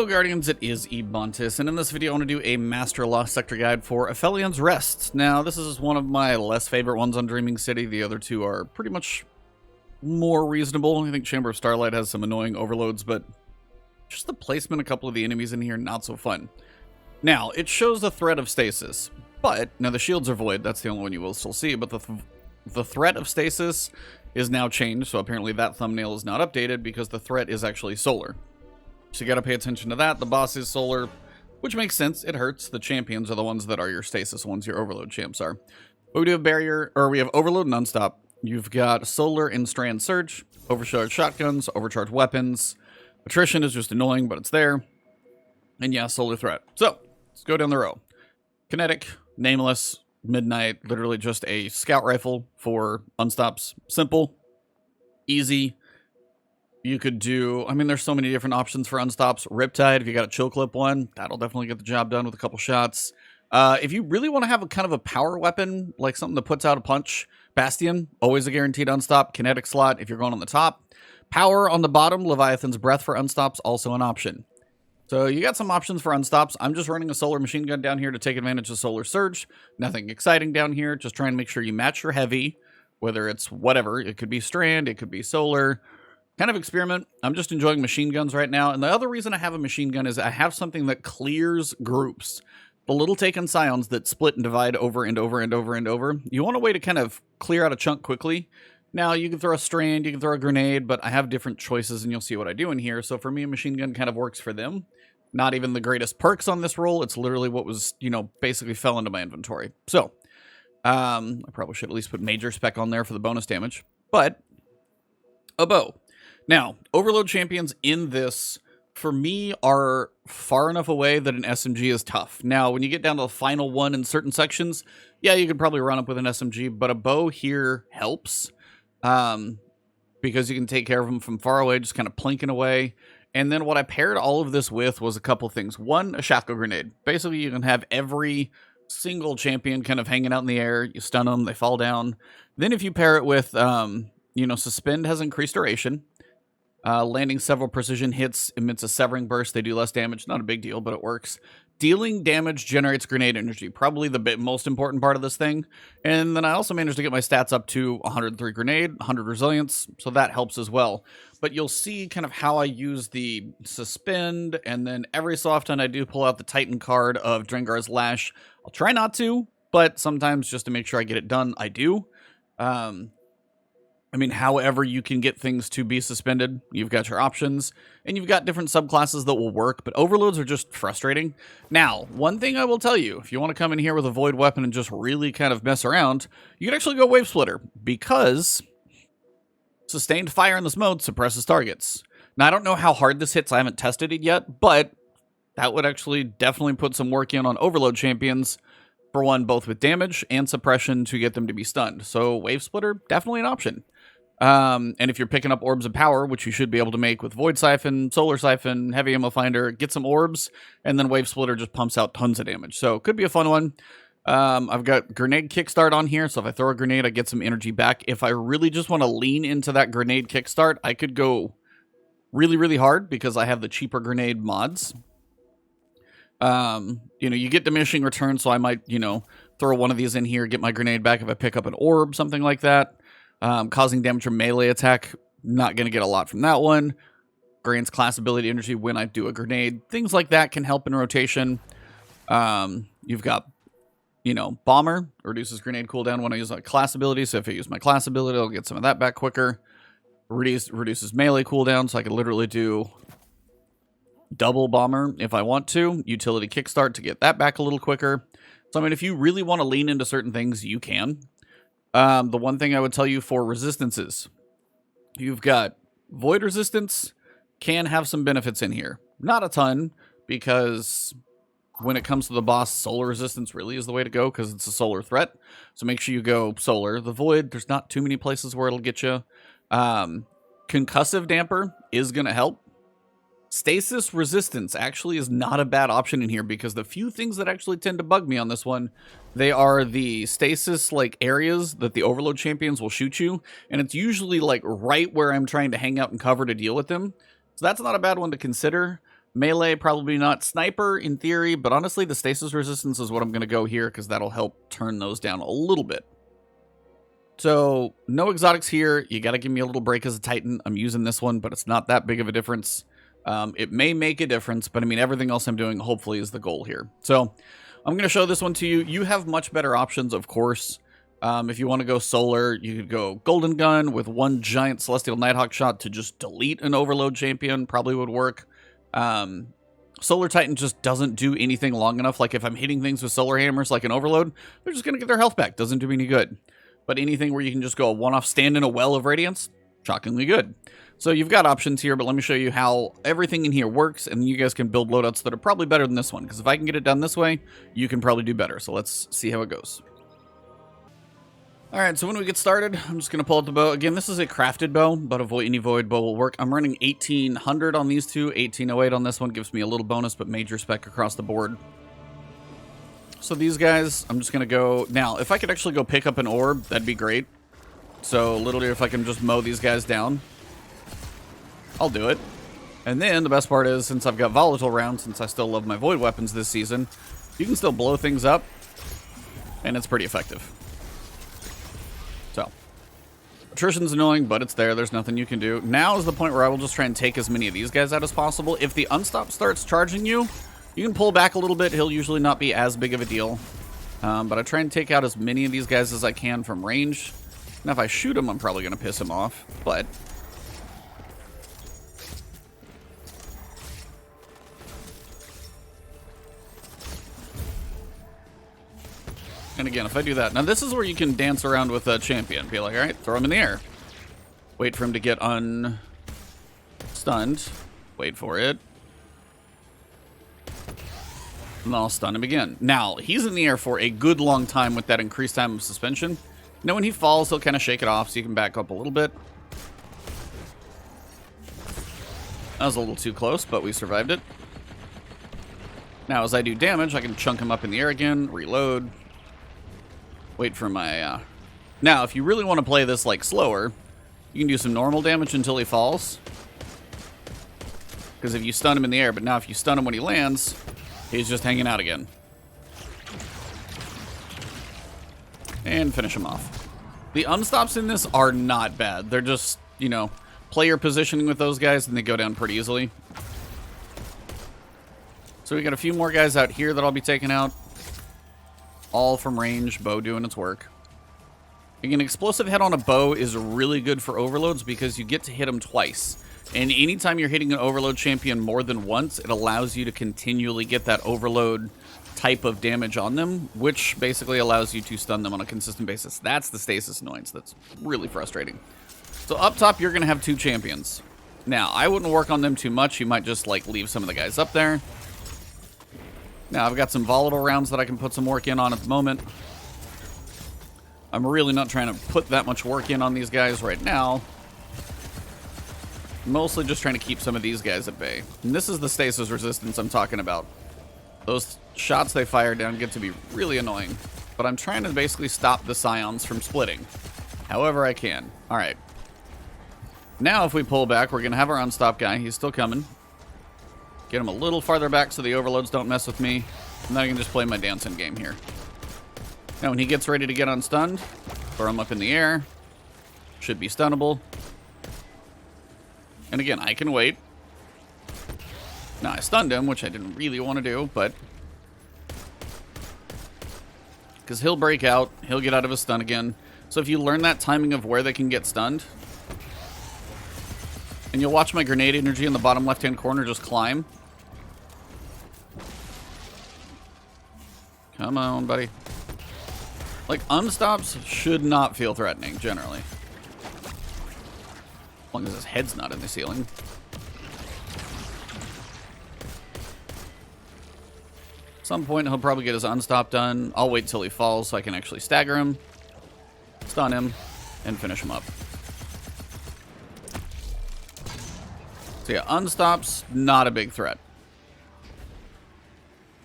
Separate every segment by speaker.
Speaker 1: Hello Guardians, it is Ebontis, and in this video I want to do a Master Lost Sector guide for Aphelion's Rest. Now this is one of my less favorite ones on Dreaming City. The other two are pretty much more reasonable. I think Chamber of Starlight has some annoying overloads, but just the placement, a couple of the enemies in here, not so fun. Now, it shows the threat of Stasis, but, now the shields are void, that's the only one you will still see, but the threat of Stasis is now changed, so apparently that thumbnail is not updated because the threat is actually solar. So you gotta pay attention to that. The boss is solar, which makes sense. It hurts. The champions are the ones that are your stasis ones, your overload champs are. But we do have barrier, or we have overload and unstop. You've got solar and strand surge, overcharged shotguns, overcharged weapons. Attrition is just annoying, but it's there. And yeah, solar threat. So let's go down the row. Kinetic, nameless, midnight, literally just a scout rifle for unstops. Simple, easy. You could do, I mean, there's so many different options for unstops. Riptide, if you got a chill clip one, that'll definitely get the job done with a couple shots. If you really want to have a kind of a power weapon, like something that puts out a punch, Bastion, always a guaranteed unstop. Kinetic slot if you're going on the top. Power on the bottom, Leviathan's Breath for unstops, also an option. So you got some options for unstops. I'm just running a solar machine gun down here to take advantage of solar surge. Nothing exciting down here. Just trying to make sure you match your heavy, whether it's whatever. It could be strand, it could be solar. Kind of experiment. I'm just enjoying machine guns right now. And the other reason I have a machine gun is I have something that clears groups. The little taken scions that split and divide over and over and over and over. You want a way to kind of clear out a chunk quickly. Now, you can throw a strand, you can throw a grenade, but I have different choices and you'll see what I do in here. So for me, a machine gun kind of works for them. Not even the greatest perks on this roll. It's literally what was, you know, basically fell into my inventory. So, I probably should at least put major spec on there for the bonus damage. But, a bow. Now, overload champions in this, for me, are far enough away that an SMG is tough. Now, when you get down to the final one in certain sections, yeah, you could probably run up with an SMG, but a bow here helps because you can take care of them from far away, just kind of plinking away. And then what I paired all of this with was a couple things. One, a shackle grenade. Basically, you can have every single champion kind of hanging out in the air. You stun them, they fall down. Then if you pair it with, you know, suspend has increased duration. Landing several precision hits emits a severing burst. They do less damage. Not a big deal, but it works. Dealing damage generates grenade energy. Probably the most important part of this thing. And then I also managed to get my stats up to 103 grenade, 100 resilience. So that helps as well. But you'll see kind of how I use the suspend. And then every so often I do pull out the Titan card of Drengar's Lash. I'll try not to, but sometimes just to make sure I get it done, I do. I mean, however you can get things to be suspended, you've got your options, and you've got different subclasses that will work, but overloads are just frustrating. Now, one thing I will tell you, if you want to come in here with a void weapon and just really kind of mess around, you can actually go Wave Splitter, because sustained fire in this mode suppresses targets. Now, I don't know how hard this hits, I haven't tested it yet, but that would actually definitely put some work in on overload champions, for one, both with damage and suppression to get them to be stunned. So Wave Splitter, definitely an option. And if you're picking up orbs of power, which you should be able to make with Void Siphon, Solar Siphon, Heavy Ammo Finder, get some orbs, and then Wave Splitter just pumps out tons of damage. So it could be a fun one. I've got Grenade Kickstart on here, so if I throw a grenade, I get some energy back. If I really just want to lean into that Grenade Kickstart, I could go really, really hard because I have the cheaper grenade mods. You know, you get diminishing return, so I might, you know, throw one of these in here, get my grenade back if I pick up an orb, something like that. Causing damage from melee attack, not going to get a lot from that one. Grants class ability energy when I do a grenade. Things like that can help in rotation. You've got, you know, Bomber. Reduces grenade cooldown when I use a class ability. So if I use my class ability, I'll get some of that back quicker. Reduces melee cooldown, so I can literally do double Bomber if I want to. Utility Kickstart to get that back a little quicker. So, I mean, if you really want to lean into certain things, you can. The one thing I would tell you for resistances, you've got Void Resistance can have some benefits in here. Not a ton, because when it comes to the boss, Solar Resistance really is the way to go, because it's a solar threat. So make sure you go Solar. The Void, there's not too many places where it'll get you. Concussive Damper is going to help. Stasis Resistance actually is not a bad option in here, because the few things that actually tend to bug me on this one, they are the stasis like areas that the overload champions will shoot you, and it's usually like right where I'm trying to hang out and cover to deal with them. So that's not a bad one to consider. Melee, probably not. Sniper, in theory, but honestly, the stasis resistance is what I'm going to go here because that'll help turn those down a little bit. So, no exotics here. You got to give me a little break as a Titan. I'm using this one, but it's not that big of a difference. It may make a difference, but I mean, everything else I'm doing hopefully is the goal here. So, I'm going to show this one to you. You have much better options, of course. If you want to go solar, you could go Golden Gun with one giant Celestial Nighthawk shot to just delete an Overload champion. Probably would work. Solar Titan just doesn't do anything long enough. Like if I'm hitting things with Solar Hammers like an Overload, they're just going to get their health back. Doesn't do me any good. But anything where you can just go a one-off stand in a well of Radiance, shockingly good. So you've got options here, but let me show you how everything in here works, and you guys can build loadouts that are probably better than this one, because if I can get it done this way, you can probably do better. So let's see how it goes. Alright, so when we get started, I'm just going to pull out the bow. Again, this is a crafted bow, but any void bow will work. I'm running 1800 on these two, 1808 on this one. Gives me a little bonus, but major spec across the board. So these guys, I'm just going to go... Now, if I could actually go pick up an orb, that'd be great. So literally, if I can just mow these guys down, I'll do it. And then the best part is, since I've got volatile rounds, since I still love my void weapons this season, you can still blow things up, and it's pretty effective. So, attrition's annoying, but it's there. There's nothing you can do. Now is the point where I will just try and take as many of these guys out as possible. If the unstop starts charging you, you can pull back a little bit. He'll usually not be as big of a deal. But I try and take out as many of these guys as I can from range. Now, if I shoot him, I'm probably going to piss him off, but... And again, if I do that... Now, this is where you can dance around with a champion. Be like, alright, throw him in the air. Wait for him to get unstunned. Wait for it. And I'll stun him again. Now, he's in the air for a good long time with that increased time of suspension. Now, when he falls, he'll kind of shake it off, so you can back up a little bit. That was a little too close, but we survived it. Now, as I do damage, I can chunk him up in the air again, reload. Wait for my... Now, if you really want to play this, like, slower, you can do some normal damage until he falls. Because if you stun him in the air, but now if you stun him when he lands, he's just hanging out again. And finish him off. The unstops in this are not bad. They're just, you know, player positioning with those guys, and they go down pretty easily. So we got a few more guys out here that I'll be taking out. All from range, bow doing its work. Again, explosive head on a bow is really good for overloads because you get to hit them twice. And anytime you're hitting an overload champion more than once, it allows you to continually get that overload type of damage on them, which basically allows you to stun them on a consistent basis. That's the stasis annoyance that's really frustrating. So up top, you're going to have two champions. Now, I wouldn't work on them too much. You might just, like, leave some of the guys up there. Now, I've got some volatile rounds that I can put some work in on at the moment. I'm really not trying to put that much work in on these guys right now. Mostly just trying to keep some of these guys at bay. And this is the stasis resistance I'm talking about. Those shots they fire down get to be really annoying. But I'm trying to basically stop the scions from splitting. However I can. Alright. Now if we pull back, we're going to have our unstop guy. He's still coming. Get him a little farther back so the overloads don't mess with me. And then I can just play my dancing game here. Now when he gets ready to get unstunned, throw him up in the air. Should be stunnable. And again, I can wait. Now, I stunned him, which I didn't really want to do, but... Because he'll break out. He'll get out of his stun again. So if you learn that timing of where they can get stunned... And you'll watch my grenade energy in the bottom left-hand corner just climb. Come on, buddy. Like, unstops should not feel threatening, generally. As long as his head's not in the ceiling. At some point, he'll probably get his unstop done. I'll wait till he falls so I can actually stagger him, stun him, and finish him up. So yeah, unstops, not a big threat.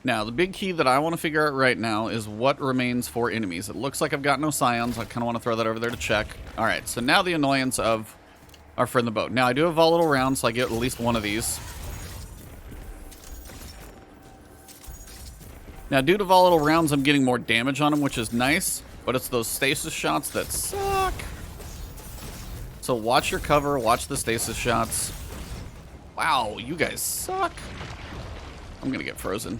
Speaker 1: Now, the big key that I want to figure out right now is what remains for enemies. It looks like I've got no scions. I kind of want to throw that over there to check. Alright, so now the annoyance of our friend the boat. Now, I do have volatile rounds, so I get at least one of these. Now, due to volatile rounds, I'm getting more damage on him, which is nice, but it's those stasis shots that suck. So watch your cover, watch the stasis shots. Wow, you guys suck. I'm gonna get frozen.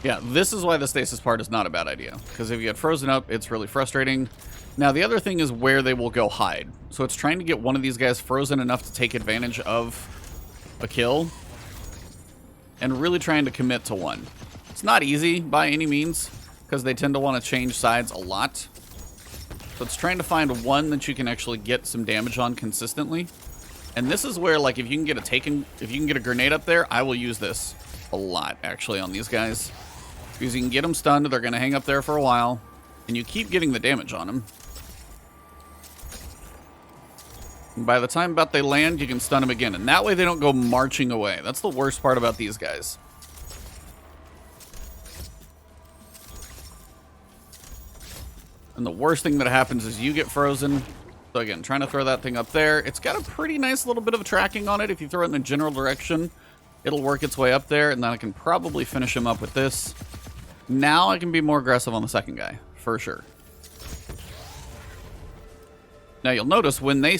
Speaker 1: Yeah, this is why the stasis part is not a bad idea, because if you get frozen up, it's really frustrating. Now, the other thing is where they will go hide. So it's trying to get one of these guys frozen enough to take advantage of a kill, and really trying to commit to one. It's not easy by any means, because they tend to want to change sides a lot. So it's trying to find one that you can actually get some damage on consistently. And this is where, like, if you can get a grenade up there, I will use this a lot, actually, on these guys. Because you can get them stunned, they're going to hang up there for a while, and you keep getting the damage on them. And by the time about they land, you can stun them again, and that way they don't go marching away. That's the worst part about these guys. And the worst thing that happens is you get frozen. So again, trying to throw that thing up there. It's got a pretty nice little bit of tracking on it. If you throw it in the general direction, it'll work its way up there, and then I can probably finish him up with this. Now I can be more aggressive on the second guy, for sure. Now you'll notice when they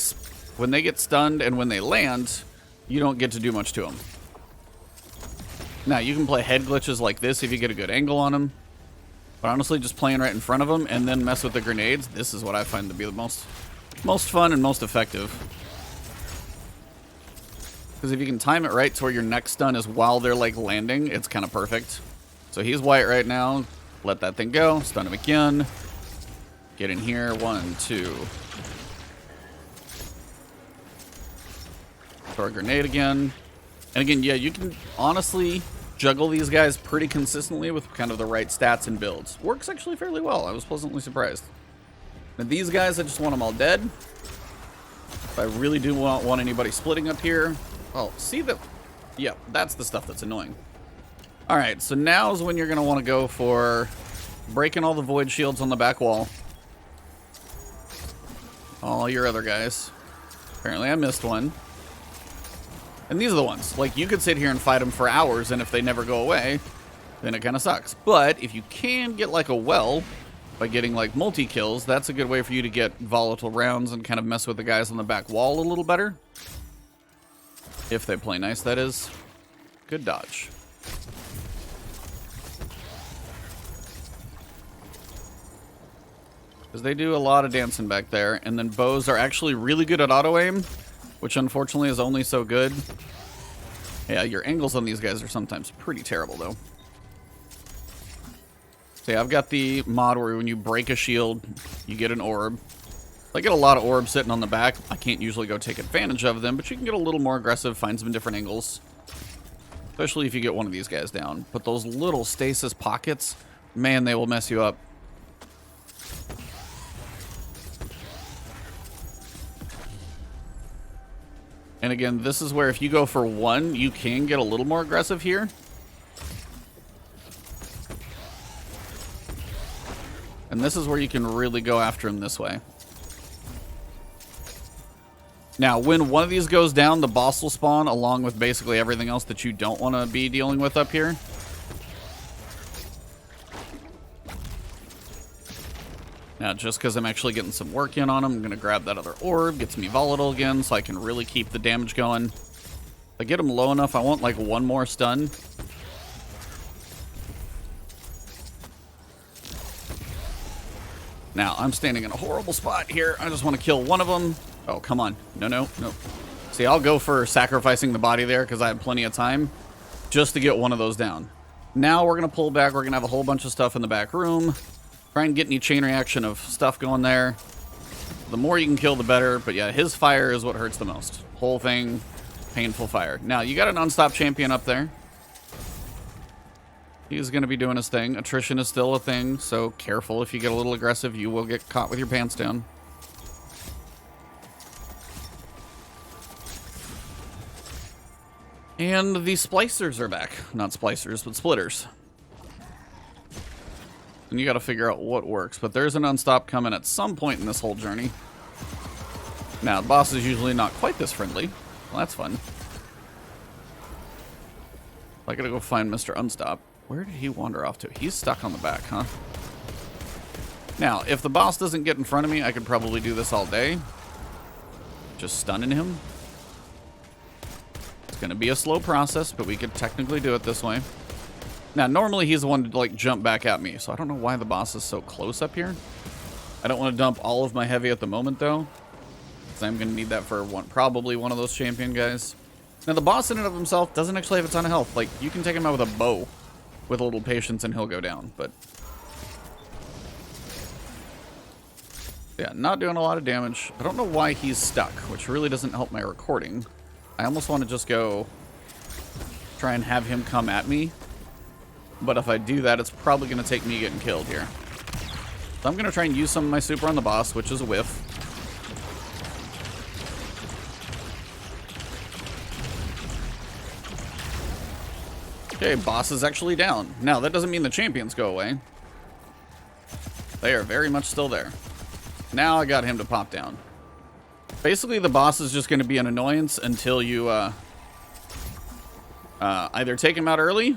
Speaker 1: get stunned and when they land, you don't get to do much to them. Now you can play head glitches like this if you get a good angle on them. But honestly, just playing right in front of them and then mess with the grenades, this is what I find to be the most fun and most effective. Because if you can time it right to where your next stun is while they're like landing, it's kind of perfect. So he's white right now. Let that thing go. Stun him again. Get in here. 1, 2. Throw a grenade again. And again, yeah, you can honestly juggle these guys pretty consistently with kind of the right stats and builds. Works actually fairly well. I was pleasantly surprised. And these guys, I just want them all dead. If I really do want anybody splitting up here. Oh, see that? Yeah, that's the stuff that's annoying. All right, so now's when you're going to want to go for breaking all the void shields on the back wall. All your other guys. Apparently I missed one. And these are the ones. Like, you could sit here and fight them for hours, and if they never go away, then it kind of sucks. But if you can get, like, a well by getting, like, multi-kills, that's a good way for you to get volatile rounds and kind of mess with the guys on the back wall a little better. If they play nice, that is. Good dodge. Because they do a lot of dancing back there, and then bows are actually really good at auto-aim, which unfortunately is only so good. Yeah, your angles on these guys are sometimes pretty terrible, though. So yeah, I've got the mod where when you break a shield, you get an orb. I get a lot of orbs sitting on the back. I can't usually go take advantage of them, but you can get a little more aggressive, find some different angles. Especially if you get one of these guys down. But those little stasis pockets, man, they will mess you up. And again, this is where if you go for one, you can get a little more aggressive here. And this is where you can really go after him this way. Now, when one of these goes down, the boss will spawn along with basically everything else that you don't want to be dealing with up here. Now, just because I'm actually getting some work in on him, I'm going to grab that other orb, gets me volatile again, so I can really keep the damage going. If I get him low enough, I want like one more stun. Now, I'm standing in a horrible spot here. I just want to kill one of them. Oh, come on. No, no, no. See, I'll go for sacrificing the body there because I have plenty of time just to get one of those down. Now we're going to pull back. We're going to have a whole bunch of stuff in the back room. Try and get any chain reaction of stuff going there. The more you can kill, the better. But yeah, his fire is what hurts the most. Whole thing, painful fire. Now, you got a non-stop champion up there. He's going to be doing his thing. Attrition is still a thing, so careful. If you get a little aggressive, you will get caught with your pants down. And the splicers are back. Not splicers, but splitters. And you got to figure out what works. But there's an unstop coming at some point in this whole journey. Now, the boss is usually not quite this friendly. Well, that's fun. I gotta go find Mr. Unstop. Where did he wander off to? He's stuck on the back, huh? Now, if the boss doesn't get in front of me, I could probably do this all day. Just stunning him. It's gonna be a slow process, but we could technically do it this way. Now, normally he's the one to, like, jump back at me, so I don't know why the boss is so close up here. I don't want to dump all of my heavy at the moment, though, because I'm gonna need that for probably one of those champion guys. Now, the boss in and of himself doesn't actually have a ton of health. Like, you can take him out with a bow with a little patience and he'll go down, but... yeah, not doing a lot of damage. I don't know why he's stuck, which really doesn't help my recording. I almost want to just go try and have him come at me, but if I do that, it's probably going to take me getting killed here. So I'm going to try and use some of my super on the boss, which is a whiff. Okay, boss is actually down. Now, that doesn't mean the champions go away. They are very much still there. Now I got him to pop down. Basically, the boss is just going to be an annoyance until you either take him out early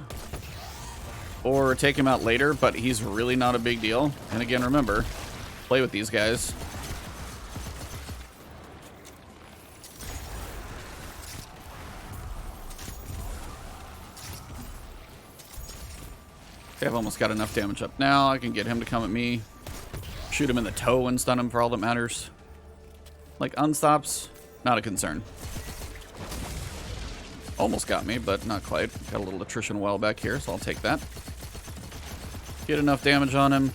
Speaker 1: or take him out later, but he's really not a big deal. And again, remember, play with these guys. Okay, I've almost got enough damage up now. I can get him to come at me. Shoot him in the toe and stun him for all that matters. Like, unstops, not a concern. Almost got me, but not quite. Got a little attrition well back here, so I'll take that. Get enough damage on him.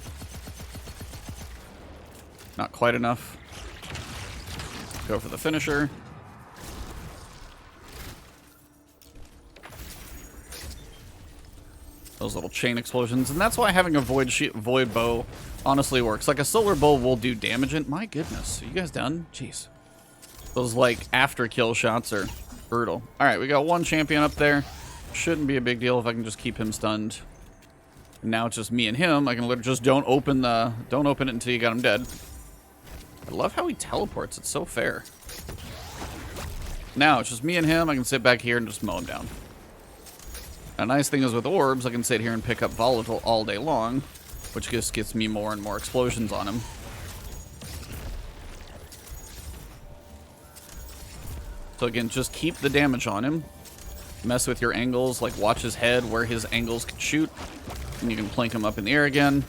Speaker 1: Not quite enough. Go for the finisher. Those little chain explosions, and that's why having a void bow honestly works. Like, a solar bow will do damage, and my goodness, are you guys done? Jeez. Those, like, after kill shots are brutal. Alright, we got one champion up there. Shouldn't be a big deal if I can just keep him stunned. And now it's just me and him. I can literally just don't open it until you got him dead. I love how he teleports. It's so fair. Now it's just me and him. I can sit back here and just mow him down. A nice thing is with orbs, I can sit here and pick up volatile all day long, which just gets me more and more explosions on him. So again, just keep the damage on him. Mess with your angles, like watch his head where his angles can shoot, and you can plink him up in the air again.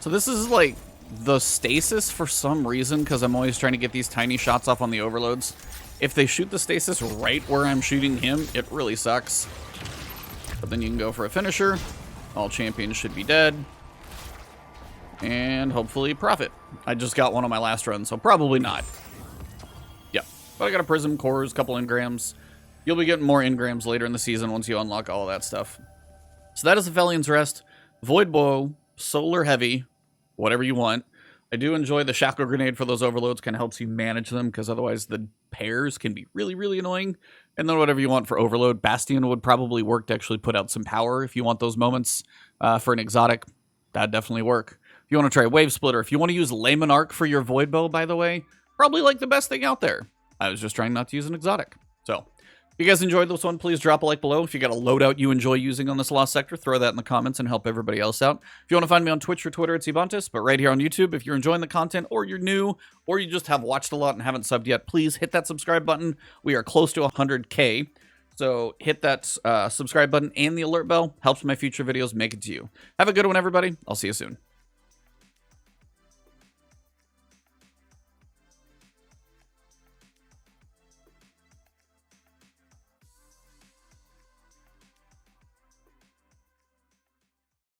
Speaker 1: So this is like the stasis for some reason, because I'm always trying to get these tiny shots off on the overloads. If they shoot the stasis right where I'm shooting him, it really sucks. But then you can go for a finisher. All champions should be dead. And hopefully profit. I just got one on my last run, so probably not. Yeah. But I got a prism, cores, a couple engrams. You'll be getting more engrams later in the season once you unlock all that stuff. So that is Aphelion's Rest. Void Bow, Solar Heavy, whatever you want. I do enjoy the Shackle Grenade for those overloads. Kind of helps you manage them, because otherwise the pairs can be really, really annoying. And then whatever you want for overload. Bastion would probably work to actually put out some power if you want those moments for an exotic. That'd definitely work. If you want to try Wave Splitter, if you want to use Layman Arc for your Void Bow, by the way, probably like the best thing out there. I was just trying not to use an exotic. So, if you guys enjoyed this one, please drop a like below. If you got a loadout you enjoy using on this Lost Sector, throw that in the comments and help everybody else out. If you want to find me on Twitch or Twitter, it's Ebontis, but right here on YouTube, if you're enjoying the content, or you're new, or you just have watched a lot and haven't subbed yet, please hit that subscribe button. We are close to 100K, so hit that subscribe button and the alert bell. Helps my future videos make it to you. Have a good one, everybody. I'll see you soon.